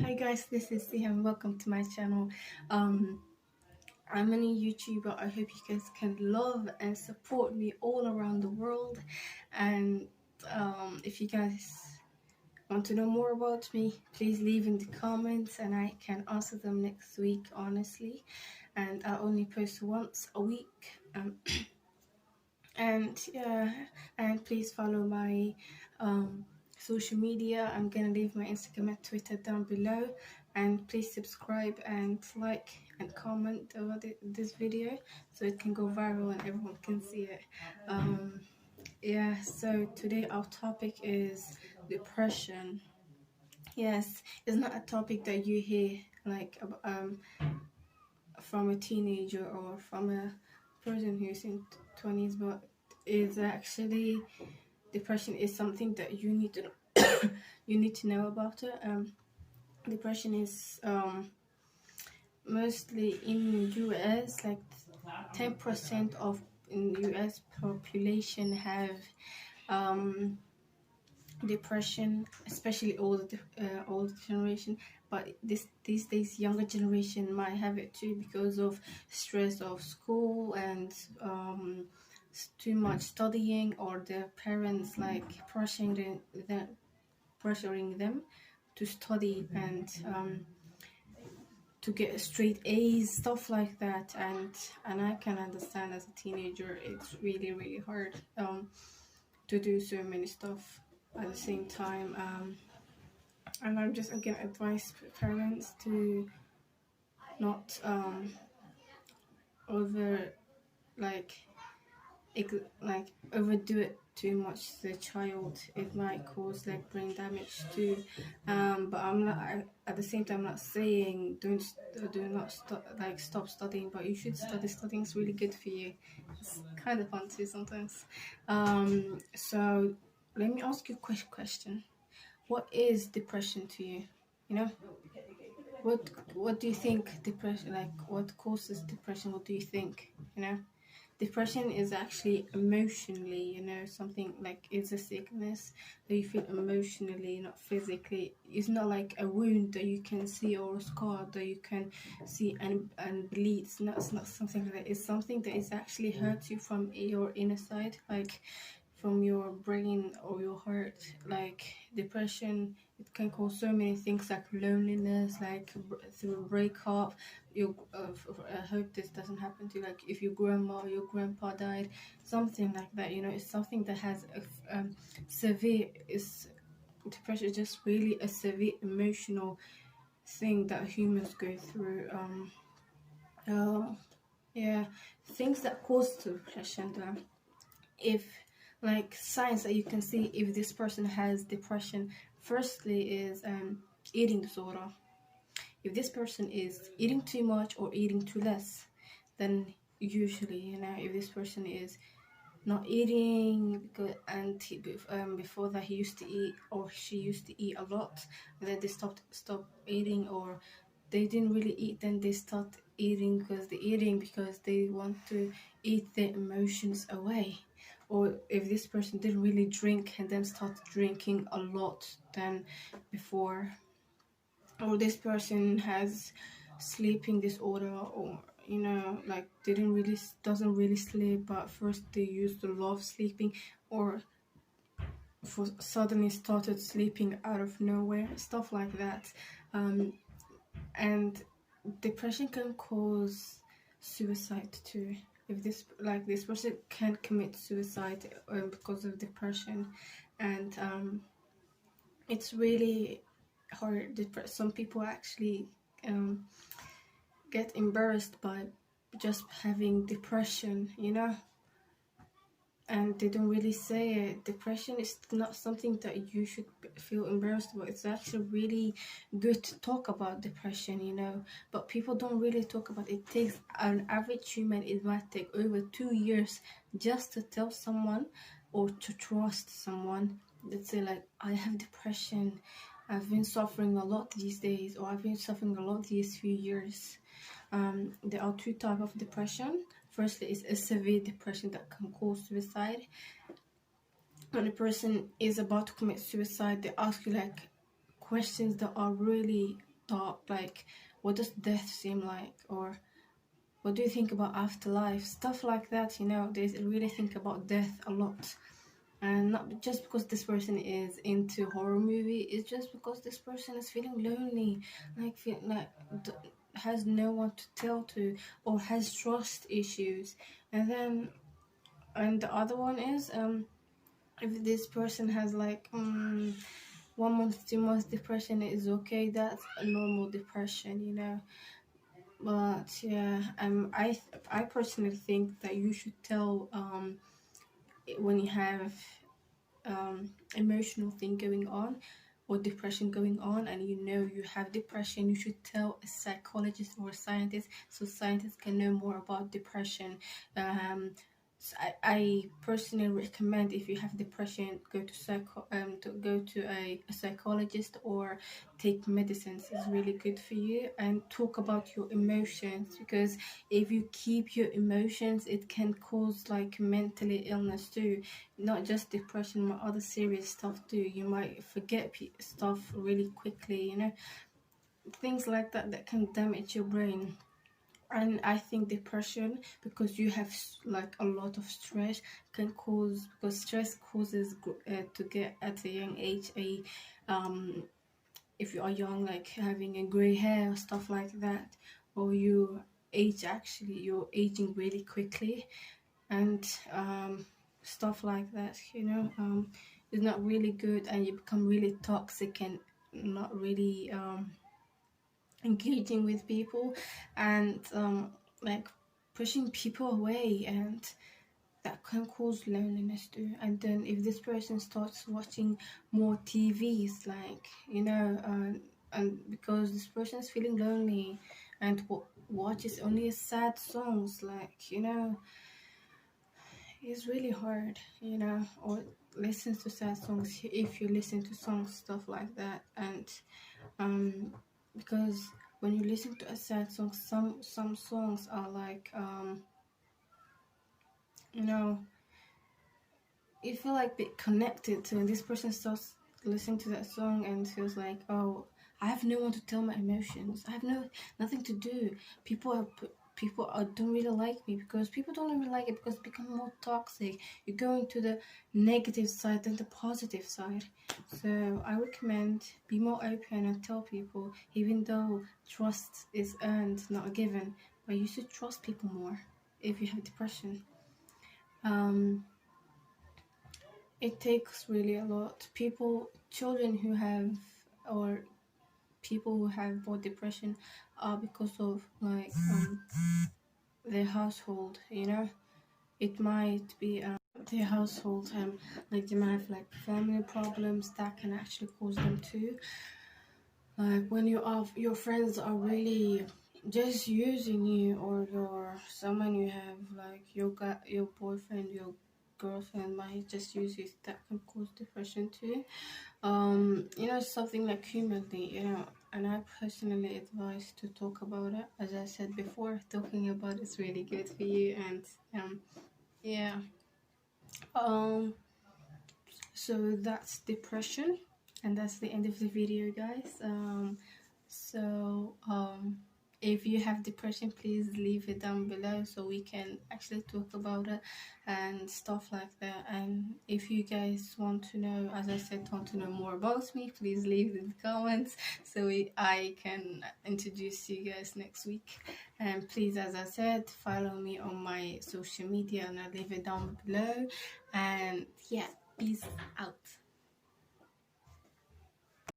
Hi guys, this is Siam. Welcome to my channel. Um, I'm a new YouTuber. I hope you guys can love and support me all around the world. And if you guys want to know more about me, please leave in the comments and I can answer them next week, honestly. And I only post once a week. And yeah, and please follow my social media. I'm gonna leave my Instagram and Twitter down below, and please subscribe and like and comment over this video so it can go viral and everyone can see it. Yeah, so today our topic is depression. Yes, it's not a topic that you hear like from a teenager or from a person who's in 20s, but is actually depression is something that you need to you need to know about it. Depression is mostly in US, like 10% of in US population have um, depression, especially old generation. But these days, younger generation might have it too because of stress of school and too much studying, or their parents like pressuring them to study and to get straight A's, stuff like that. And I can understand, as a teenager it's really hard to do so many stuff at the same time. And I'm just again advise parents to not over like like overdo it too much to the child. It might cause like brain damage too. But at the same time, I'm not saying do not stop studying, but you should study. Studying is really good for you. It's kind of fun too sometimes. So let me ask you a quick question. What is depression to you? You know, what do you think depression, like what causes depression? What do you think? Depression is actually emotionally, something like it's a sickness that you feel emotionally, not physically. It's not like a wound that you can see, or a scar that you can see and bleed. It's not something like that. It's something that is actually hurts you from your inner side, like from your brain or your heart. Like depression, it can cause so many things, like loneliness, like through a breakup. I hope this doesn't happen to you, like if your grandma or your grandpa died, something like that. It's something that has a severe is depression is just really a severe emotional thing that humans go through. Uh, yeah, things that cause depression, if like signs that you can see if this person has depression, firstly is eating disorder. If this person is eating too much or eating too less, then usually, if this person is not eating good, and before that he used to eat, or she used to eat a lot, and then they stop eating, or they didn't really eat, then they start eating because they're eating because they want to eat their emotions away. Or if this person didn't really drink and then start drinking a lot than before. Or this person has sleeping disorder, or like doesn't really sleep, but first they used to love sleeping, or suddenly started sleeping out of nowhere, stuff like that. And depression can cause suicide too. If this person can commit suicide because of depression. And it's really hard. Some people actually get embarrassed by just having depression, and they don't really say it. Depression is not something that you should feel embarrassed about. It's actually really good to talk about depression, but people don't really talk about it. It takes an average human, it might take over 2 years just to tell someone or to trust someone that say like, I have depression, I've been suffering a lot these days, or I've been suffering a lot these few years. There are two types of depression. Firstly, is a severe depression that can cause suicide. When a person is about to commit suicide, they ask you like questions that are really dark, like what does death seem like, or what do you think about afterlife, stuff like that. They really think about death a lot. And not just because this person is into horror movie, it's just because this person is feeling lonely, like has no one to tell to, or has trust issues. And the other one is, if this person has like 1 month, 2 months depression, is okay, that's a normal depression. But yeah, I personally think that you should tell, when you have emotional thing going on or depression going on, and you have depression, you should tell a psychologist or a scientist, so scientists can know more about depression. So I personally recommend, if you have depression, go to a psychologist, or take medicines. It's really good for you. And talk about your emotions, because if you keep your emotions, it can cause like mentally illness too, not just depression but other serious stuff too. You might forget stuff really quickly, things like that can damage your brain. And I think depression, because you have like a lot of stress, can cause, because stress causes to get at a young age a if you are young, like having a gray hair or stuff like that, or you're aging really quickly, and stuff like that, is not really good, and you become really toxic and not really engaging with people, and like pushing people away, and that can cause loneliness too. And then if this person starts watching more TVs, like and because this person is feeling lonely, and watches only sad songs, like it's really hard, or listens to sad songs, if you listen to songs, stuff like that. And um because when you listen to a sad song, some songs are like you know you feel like bit connected to, and this person starts listening to that song and feels like, oh, I have no one to tell my emotions, I have nothing to do. People don't really like me, because people don't really like it, because it becomes more toxic. You're going to the negative side than the positive side. So I recommend, be more open and tell people, even though trust is earned, not given, but you should trust people more if you have depression. um it takes really a lot. Children who have, or people who have more depression, are because of like their household. It might be their household, like they might have like family problems that can actually cause them to, like when your friends are really just using you, or someone you have, like your boyfriend, your girlfriend might just use you, that can cause depression too. Something like humanly, and I personally advise to talk about it. As I said before, talking about it's really good for you. And yeah um so that's depression, and that's the end of the video, guys. If you have depression, please leave it down below, so we can actually talk about it and stuff like that. And if you guys want to know, as I said, want to know more about me, please leave in the comments, so I can introduce you guys next week. And please, as I said, follow me on my social media, and I'll leave it down below. And yeah, peace out.